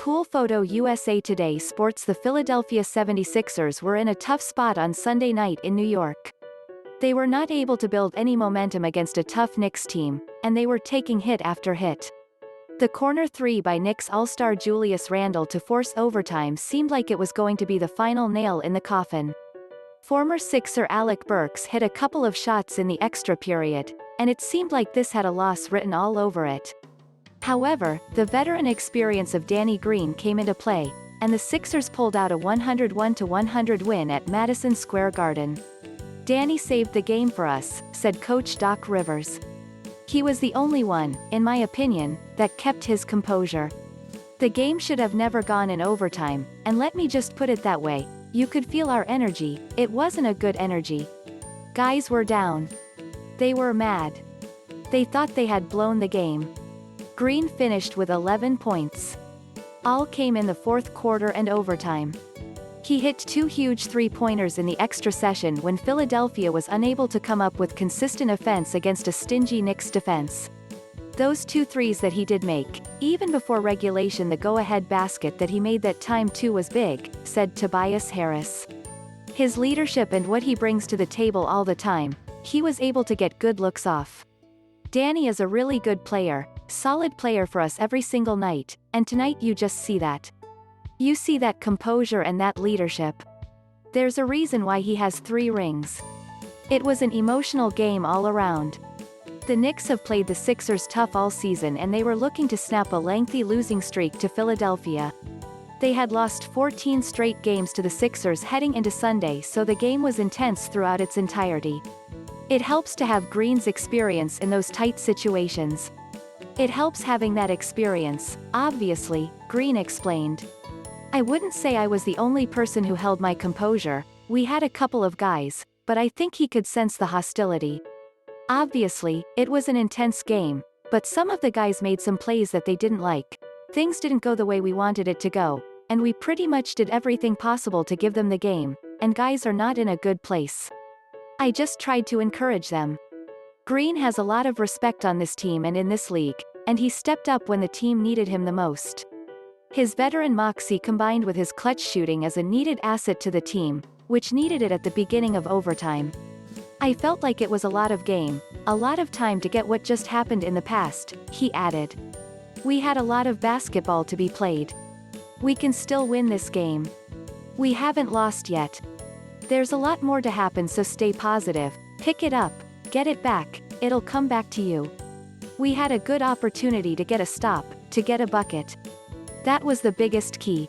Pool Photo-USA Today Sports The Philadelphia 76ers were in a tough spot on Sunday night in New York. They were not able to build any momentum against a tough Knicks team, and they were taking hit after hit. The corner three by Knicks All-Star Julius Randle to force overtime seemed like it was going to be the final nail in the coffin. Former Sixer Alec Burks hit a couple of shots in the extra period, and it seemed like this had a loss written all over it. However, the veteran experience of Danny Green came into play, and the Sixers pulled out a 101-100 win at Madison Square Garden. "Danny saved the game for us," said coach Doc Rivers. "He was the only one, in my opinion, that kept his composure. The game should have never gone in overtime, and let me just put it that way, you could feel our energy, it wasn't a good energy. Guys were down. They were mad. They thought they had blown the game." Green finished with 11 points. All came in the fourth quarter and overtime. He hit two huge three-pointers in the extra session when Philadelphia was unable to come up with consistent offense against a stingy Knicks defense. Those two threes that he did make, even before regulation, the go-ahead basket that he made that time too was big, said Tobias Harris. His leadership and what he brings to the table all the time, he was able to get good looks off. "Danny is a really good player, solid player for us every single night, and tonight you just see that. You see that composure and that leadership. There's a reason why he has 3 rings. It was an emotional game all around." The Knicks have played the Sixers tough all season, and they were looking to snap a lengthy losing streak to Philadelphia. They had lost 14 straight games to the Sixers heading into Sunday, so the game was intense throughout its entirety. It helps to have Green's experience in those tight situations. "It helps having that experience, obviously," Green explained. "I wouldn't say I was the only person who held my composure, we had a couple of guys, but I think he could sense the hostility. Obviously, it was an intense game, but some of the guys made some plays that they didn't like. Things didn't go the way we wanted it to go, and we pretty much did everything possible to give them the game, and guys are not in a good place. I just tried to encourage them." Green has a lot of respect on this team and in this league, and he stepped up when the team needed him the most. His veteran moxie combined with his clutch shooting is a needed asset to the team, which needed it at the beginning of overtime. "I felt like it was a lot of game, a lot of time to get what just happened in the past," he added. "We had a lot of basketball to be played. We can still win this game. We haven't lost yet. There's a lot more to happen, so stay positive, pick it up, get it back, it'll come back to you. We had a good opportunity to get a stop, to get a bucket. That was the biggest key."